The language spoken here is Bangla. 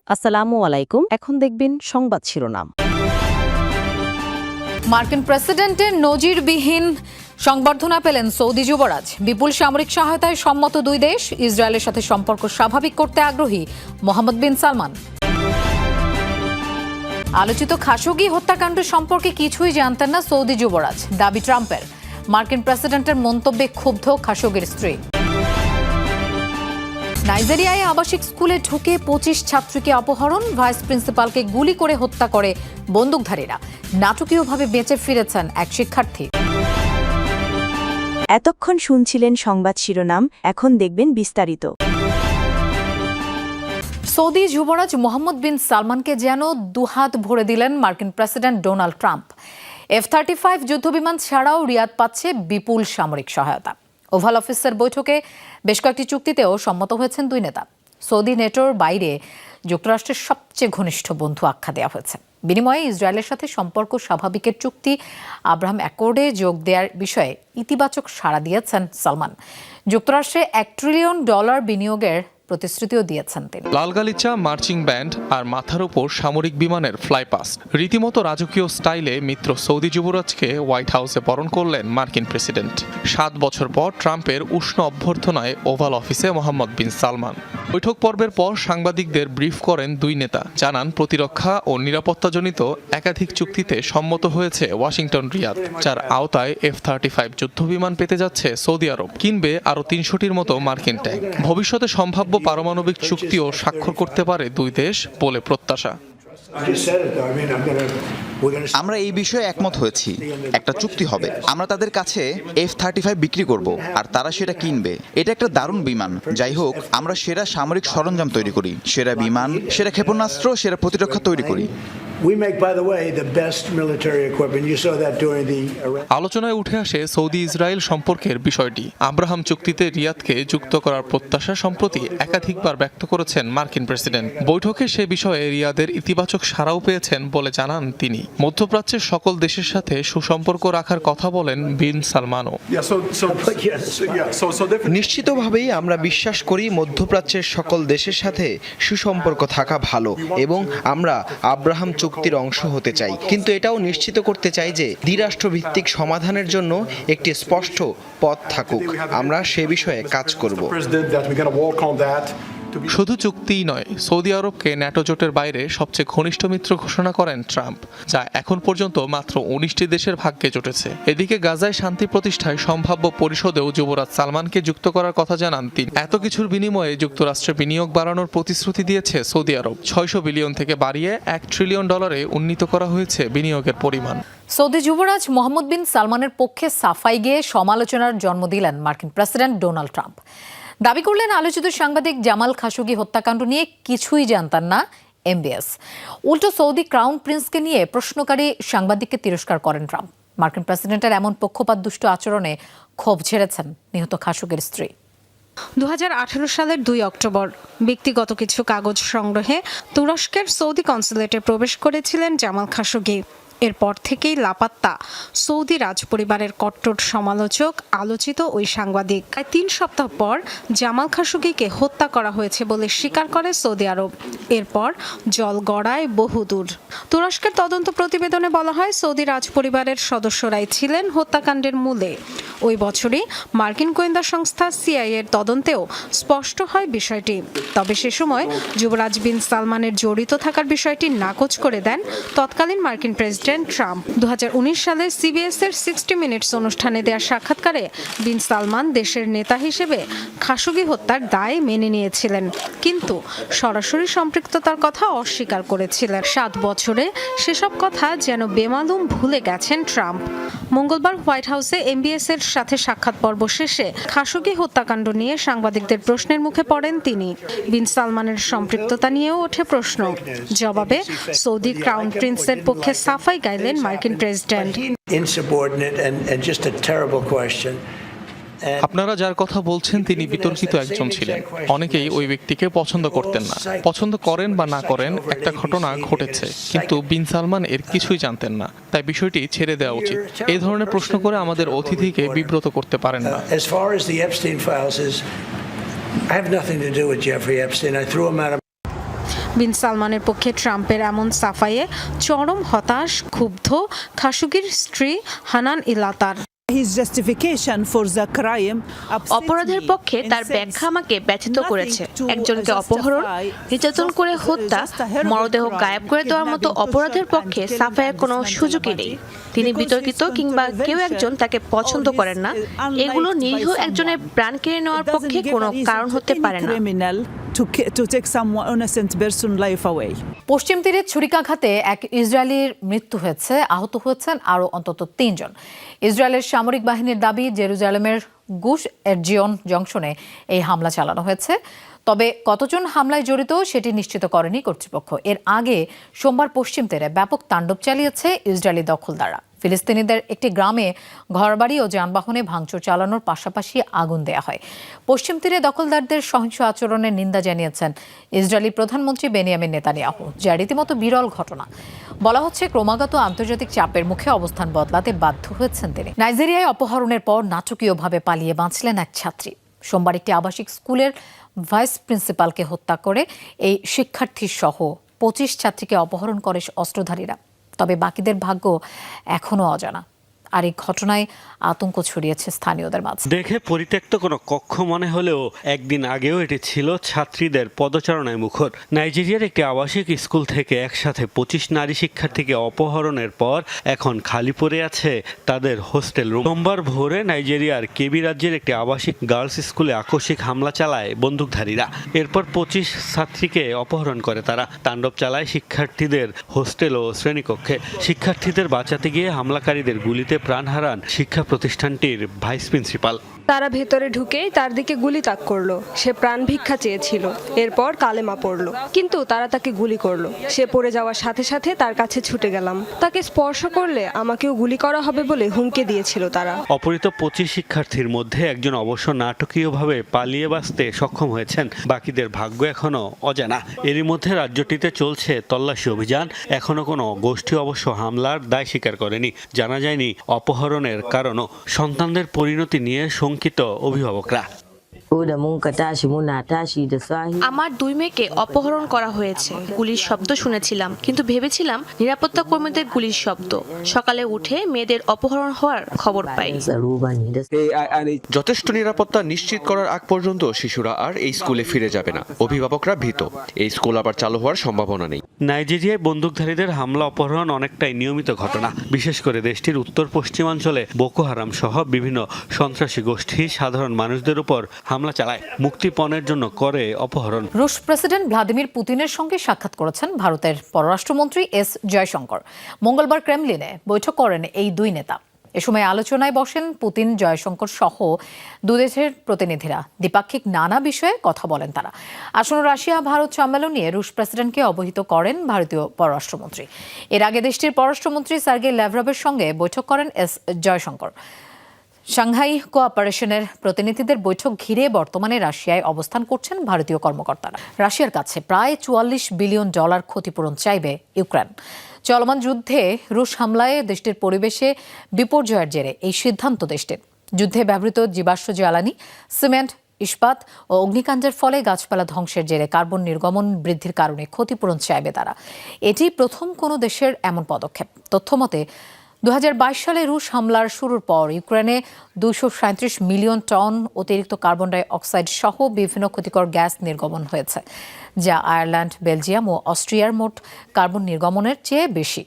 আসসালামু আলাইকুম। এখন দেখবেন সংবাদ শিরোনাম। মার্কিন প্রেসিডেন্টের নজিরবিহীন সংবর্ধনা পেলেন সৌদি যুবরাজ। বিপুল সামরিক সহায়তায় সম্মত দুই দেশ। ইসরায়েলের সাথে সম্পর্ক স্বাভাবিক করতে আগ্রহী মোহাম্মদ বিন সালমান। আলোচিত খাশোগি হত্যাকাণ্ড সম্পর্কে কিছুই জানতেন না সৌদি যুবরাজ, দাবি ট্রাম্পের। মার্কিন প্রেসিডেন্টের মন্তব্যে ক্ষুব্ধ খাশোগির স্ত্রী। নাইজেরিয়ায় আবাসিক স্কুলে ঢুকে 25 ছাত্রীকে অপহরণ, ভাইস প্রিন্সিপালকে গুলি করে হত্যা করে বন্দুকধারীরা। নাটকীয়ভাবে বেঁচে ফিরেছেন এক শিক্ষার্থী। এতক্ষণ শুনছিলেন সংবাদ শিরোনাম, এখন দেখবেন বিস্তারিত। সৌদি যুবরাজ মোহাম্মদ বিন সালমানকে যেন দুহাত ভরে দিলেন মার্কিন প্রেসিডেন্ট ডোনাল্ড ট্রাম্প। F-35 যুদ্ধবিমান ছাড়াও রিয়াদ পাচ্ছে বিপুল সামরিক সহায়তা। ওভাল অফিসের বৈঠকে বেশ কয়েকটি চুক্তিতেও সম্মত হয়েছেন দুই নেতা। সৌদি নেটোর বাইরে যুক্তরাষ্ট্রের সবচেয়ে ঘনিষ্ঠ বন্ধু আখ্যা দেওয়া হয়েছে। বিনিময়ে ইসরায়েলের সাথে সম্পর্ক স্বাভাবিকের চুক্তি আব্রাহাম অ্যাকর্ডে যোগ দেওয়ার বিষয়ে ইতিবাচক সাড়া দিয়েছেন সালমান। যুক্তরাষ্ট্রে $1 ট্রিলিয়ন বিনিয়োগের প্রতিশ্রুতিও দিয়েছেন তিনি। লাল গালিচা, মার্চিং ব্যান্ড আর মাথার উপর সামরিক বিমানের ফ্লাইপাস্ট, রীতিমতো রাজকীয় স্টাইলে মিত্র সৌদি যুবরাজকে হোয়াইট হাউসে বরণ করলেন মার্কিন প্রেসিডেন্ট। 7 বছর পর ট্রাম্পের উষ্ণ অভ্যর্থনায় ওভাল অফিসে মোহাম্মদ বিন সালমান। বৈঠক পর্বের পর সাংবাদিকদের ব্রিফ করেন দুই নেতা, জানান প্রতিরক্ষা ও নিরাপত্তাজনিত একাধিক চুক্তিতে সম্মত হয়েছে ওয়াশিংটন রিয়াদ, যার আওতায় F-35 যুদ্ধবিমান পেতে যাচ্ছে সৌদি আরব, কিনবে আরও 300টির মতো মার্কিন ট্যাঙ্ক। ভবিষ্যতে সম্ভাব্য পারমাণবিক চুক্তিও স্বাক্ষর করতে পারে দুই দেশ বলে প্রত্যাশা। আমরা এই বিষয়ে একমত হয়েছি, একটা চুক্তি হবে। আমরা তাদের কাছে F-35 বিক্রি করব আর তারা সেটা কিনবে। এটা একটা দারুণ বিমান। যাই হোক, আমরা সেরা সামরিক সরঞ্জাম তৈরি করি, সেরা বিমান, সেরা ক্ষেপণাস্ত্র, সেরা প্রতিরক্ষা তৈরি করি। আলোচনায় উঠে আসে সৌদি ইসরায়েল সম্পর্কের বিষয়টি। আব্রাহাম চুক্তিতে রিয়াদকে যুক্ত করার প্রত্যাশা সম্প্রতি একাধিকবার ব্যক্ত করেছেন মার্কিন প্রেসিডেন্ট। বৈঠকে সে বিষয়ে রিয়াদের ইতিবাচক সাড়াও পেয়েছেন বলে জানান তিনি। মধ্যপ্রাচ্যের সকল দেশের সাথে সুসম্পর্ক রাখার কথা বলেন বিন সালমানও। নিশ্চিতভাবেই আমরা বিশ্বাস করি মধ্যপ্রাচ্যের সকল দেশের সাথে সুসম্পর্ক থাকা ভালো এবং আমরা আব্রাহাম চুক্তির অংশ হতে চাই, কিন্তু এটাও নিশ্চিত করতে চাই যে দ্বিরাষ্ট্রভিত্তিক সমাধানের জন্য একটি স্পষ্ট পথ থাকুক। আমরা সে বিষয়ে কাজ করব। শুধু চুক্তিই নয়, সৌদি আরবকে ন্যাটো জোটের বাইরে সবচেয়ে ঘনিষ্ঠ মিত্র ঘোষণা করেন ট্রাম্প, যা এখন পর্যন্ত মাত্র 19টি দেশের ভাগ্যে জুটেছে। এদিকে গাজায় শান্তি প্রতিষ্ঠায় সম্ভাব্য পরিষদেও যুবরাজ সালমানকে যুক্ত করার কথা জানান তিনি। এত কিছুর বিনিময়ে যুক্তরাষ্ট্রে বিনিয়োগ বাড়ানোর প্রতিশ্রুতি দিয়েছে সৌদি আরব। $600 বিলিয়ন থেকে বাড়িয়ে $1 ট্রিলিয়ন উন্নীত করা হয়েছে বিনিয়োগের পরিমাণ। সৌদি যুবরাজ মোহাম্মদ বিন সালমানের পক্ষে সাফাই গেয়ে সমালোচনার জন্ম দিলেন মার্কিন প্রেসিডেন্ট ডোনাল্ড ট্রাম্প। দাবি করলেন আলোচিত সাংবাদিক জামাল খাশোগি হত্যাকাণ্ড নিয়ে কিছুই জানতেন না MBS। উল্টো সৌদি ক্রাউন প্রিন্সকে নিয়ে প্রশ্নকারী সাংবাদিককে তিরস্কার করেন ট্রাম্প। মার্কিন প্রেসিডেন্টের এমন পক্ষপাত দুষ্ট আচরণে ক্ষোভ ঝেড়েছেন নিহত খাশোগির স্ত্রী। 2018 সালের 2 অক্টোবর ব্যক্তিগত কিছু কাগজ সংগ্রহে তুরস্কের সৌদি কনসুলেটে প্রবেশ করেছিলেন জামাল খাশোগি। এরপর থেকেই লাপাত্তা সৌদি রাজপরিবারের কট্টর সমালোচক আলোচিত ওই সাংবাদিক। 3 সপ্তাহ পর জামাল খাশোগিকে হত্যা করা হয়েছে বলে স্বীকার করে সৌদি আরব। এরপর জল গড়ায় বহুদূর। তুরস্কের তদন্ত প্রতিবেদনে বলা হয় সৌদি রাজপরিবারের সদস্যরাই ছিলেন হত্যাকাণ্ডের মূলে। ওই বছরই মার্কিন গোয়েন্দা সংস্থা CIA এর তদন্তেও স্পষ্ট হয় বিষয়টি। তবে সে সময় যুবরাজ বিন সালমানের জড়িত থাকার বিষয়টি নাকচ করে দেন তৎকালীন মার্কিন প্রেসিডেন্ট ট্রাম্প। 2019 সালে CBS এর 60 মিনিটস অনুষ্ঠানে দেওয়া সাক্ষাৎকারে বিন সালমান দেশের নেতা হিসেবে খাশোগি হত্যার দায় মেনে নিয়েছিলেন, কিন্তু সরাসরি সম্পৃক্ততার কথা অস্বীকার করেছিলেন। 7 বছরে সেসব কথা যেন বেমালুম ভুলে গেছেন ট্রাম্প। মঙ্গলবার হোয়াইট হাউসে MBS এর সাথে সাক্ষাৎ পর্ব শেষে খাশোগি হত্যাকাণ্ড নিয়ে সাংবাদিকদের প্রশ্নের মুখে পড়েন তিনি। বিন সালমানের সম্পৃক্ততা নিয়েও ওঠে প্রশ্ন। জবাবে সৌদি ক্রাউন প্রিন্সের পক্ষে সাফাই গাইলেন মার্কিন প্রেসিডেন্ট। আপনারা যার কথা বলছেন তিনি বিতর্কিত একজন ছিলেন। অনেকেই ওই ব্যক্তিকে পছন্দ করতেন না। পছন্দ করেন বা না করেন, একটা ঘটনা ঘটেছে, কিন্তু বিন সালমান এর কিছুই জানতেন না। তাই বিষয়টি ছেড়ে দেওয়া উচিত। এই ধরনের প্রশ্ন করে আমাদের অতিথিকে বিব্রত করতে পারেন না। বিন সালমানের পক্ষে ট্রাম্পের এমন সাফাইয়ে চরম হতাশ ক্ষুব্ধ খাশোগির স্ত্রী হানান ইলাতার। অপরাধের পক্ষে তার ব্যাখ্যা আমাকে ব্যথিত করেছে। একজনকে অপহরণ, নির্যাতন করে হত্যা, মরদেহ গায়েব করে দেওয়ার মতো অপরাধের পক্ষে সাফাইয়ের কোনো সুযোগই নেই। তিনি বিতর্কিত কিংবা কেউ একজন তাকে পছন্দ করেন না, এগুলো নিরীহ একজনের প্রাণ কেড়ে নেওয়ার পক্ষে কোনো কারণ হতে পারে না। পশ্চিম তীরে ছুরিকাঘাতে এক ইসরায়েলির মৃত্যু হয়েছে, আহত হয়েছেন আরও অন্তত ৩ জন। ইসরায়েলের সামরিক বাহিনীর দাবি, জেরুজালেমের গুশ এরজিয়ন জংশনে এই হামলা চালানো হয়েছে। তবে কতজন হামলায় জড়িত সেটি নিশ্চিত করেনি কর্তৃপক্ষ। এর আগে সোমবার পশ্চিম তীরে ব্যাপক তাণ্ডব চালিয়েছে ইসরায়েলি দখলদাররা। ফিলিস্তিনিদের একটি গ্রামে ঘরবাড়ি ও যানবাহনে ভাঙচুর চালানোর পাশাপাশি আগুন দেয়া হয়। পশ্চিম তীরে দখলদারদের সহিংস আচরণের নিন্দা জানিয়েছেন ইসরায়েলি প্রধানমন্ত্রী বেনিয়ামিন নেতানিয়াহু, যা রীতিমতো বিরল ঘটনা। বলা হচ্ছে ক্রমাগত আন্তর্জাতিক চাপের মুখে অবস্থান বদলাতে বাধ্য হয়েছেন তিনি। নাইজেরিয়ায় অপহরণের পর নাটকীয়ভাবে পালিয়ে বাঁচলেন এক ছাত্রী। সোমবার একটি আবাসিক স্কুলের ভাইস প্রিন্সিপালকে হত্যা করে এই শিক্ষার্থী সহ 25 ছাত্রীকে অপহরণ করে অস্ত্রধারীরা। তবে বাকিদের ভাগ্য এখনো অজানা। আর এই ঘটনায় আতঙ্ক ছড়িয়েছে স্থানীয়দের মাঝে। দেখে পরিত্যক্ত কোনো কক্ষ মনে হলেও একদিন আগেও এটি ছিল ছাত্রীদের পদচারণায় মুখর। নাইজেরিয়ার একটি আবাসিক স্কুল থেকে একসাথে 25 নারী শিক্ষার্থীকে অপহরণের পর এখন খালি পড়ে আছে তাদের হোস্টেল রুম। সোমবার ভোরে নাইজেরিয়ার কেবি রাজ্যের একটি আবাসিক গার্লস স্কুলে আকস্মিক হামলা চালায় বন্দুকধারীরা। এরপর 25 ছাত্রীকে অপহরণ করে তারা। তাণ্ডব চালায় শিক্ষার্থীদের হোস্টেল ও শ্রেণীকক্ষে। শিক্ষার্থীদের বাঁচাতে গিয়ে হামলাকারীদের গুলিতে প্রাণ হারান শিক্ষা প্রতিষ্ঠানটির ভাইস প্রিন্সিপাল। তারা ভেতরে ঢুকেই তার দিকে গুলি তাক করলো। সে প্রাণ ভিক্ষা চেয়েছিল, এরপর কালেমা পড়লো, কিন্তু তারা তাকে গুলি করলো। সে পড়ে যাওয়ার সাথে সাথে তার কাছে ছুটে গেলাম। তাকে স্পর্শ করলে আমাকেও গুলি করা হবে বলে হুমকি দিয়েছিল তারা। অপহৃত 25 শিক্ষার্থীর মধ্যে একজন অবশ্য নাটকীয়ভাবে পালিয়ে বাঁচতে সক্ষম হয়েছেন। বাকিদের ভাগ্য এখনো অজানা। এরই মধ্যে রাজ্যটিতে চলছে তল্লাশি অভিযান। এখনো কোনো গোষ্ঠী অবশ্য হামলার দায় স্বীকার করেনি। জানা যায়নি অপহরণের কারণও। সন্তানদের পরিণতি নিয়ে শঙ্কিত অভিভাবকরা। আমার 2 মেয়েকে অপহরণ করা হয়েছে। গুলির শব্দ শুনেছিলাম, কিন্তু ভেবেছিলাম নিরাপত্তা কর্মীদের গুলির শব্দ। সকালে উঠে মেয়েদের অপহরণ হওয়ার খবর পাই। যথেষ্ট নিরাপত্তা নিশ্চিত করার আগ পর্যন্ত শিশুরা আর এই স্কুলে ফিরে যাবে না। অভিভাবকরা ভীত, এই স্কুল আবার চালু হওয়ার সম্ভাবনা নেই। নাইজেরিয়ায় বন্দুকধারীদের হামলা অপহরণ অনেকটাই নিয়মিত ঘটনা। বিশেষ করে দেশটির উত্তর পশ্চিমাঞ্চলে বোকো হারাম সহ বিভিন্ন সন্ত্রাসী গোষ্ঠী সাধারণ মানুষদের উপর হামলা চালায়, মুক্তিপণের জন্য করে অপহরণ। রুশ প্রেসিডেন্ট ভ্লাদিমির পুতিনের সঙ্গে সাক্ষাৎ করেছেন ভারতের পররাষ্ট্রমন্ত্রী এস জয়শঙ্কর। মঙ্গলবার ক্রেমলিনে বৈঠক করেন এই দুই নেতা। এ সময় আলোচনায় বসেন পুতিন, জয়শঙ্কর সহ দুদেশের প্রতিনিধিরা। দ্বিপাক্ষিক নানা বিষয়ে কথা বলেন তারা। আসন্ন রাশিয়া ভারত সম্মেলন নিয়ে রুশ প্রেসিডেন্টকে অবহিত করেন ভারতীয় পররাষ্ট্রমন্ত্রী। এর আগে দেশটির পররাষ্ট্রমন্ত্রী সার্গেই ল্যাভরভের সঙ্গে বৈঠক করেন এস জয়শঙ্কর। সাংহাই কোঅপারেশনের প্রতিনিধিদের বৈঠক ঘিরে বর্তমানে রাশিয়ায় অবস্থান করছেন ভারতীয় কর্মকর্তারা। রাশিয়ার কাছে প্রায় $44 বিলিয়ন ক্ষতিপূরণ চাইবে ইউক্রেন। চলমান যুদ্ধে রুশ হামলায় দেশটির পরিবেশে বিপর্যয়ের জেরে এই সিদ্ধান্ত দেশটির। যুদ্ধে ব্যবহৃত জীবাশ্ম জ্বালানি, সিমেন্ট, ইস্পাত ও অগ্নিকাণ্ডের ফলে গাছপালা ধ্বংসের জেরে কার্বন নির্গমন বৃদ্ধির কারণে ক্ষতিপূরণ চাইবে তারা। এটি প্রথম কোনো দেশের এমন পদক্ষেপ। তথ্যমতে 2022 সালে রুশ হামলার শুরুর পর ইউক্রেনে 237 মিলিয়ন টন অতিরিক্ত কার্বন ডাই অক্সাইড সহ বিভিন্ন ক্ষতিকর গ্যাস নির্গমন হয়েছে, যা আয়ারল্যান্ড, বেলজিয়াম ও অস্ট্রিয়ার মোট কার্বন নির্গমনের চেয়ে বেশি।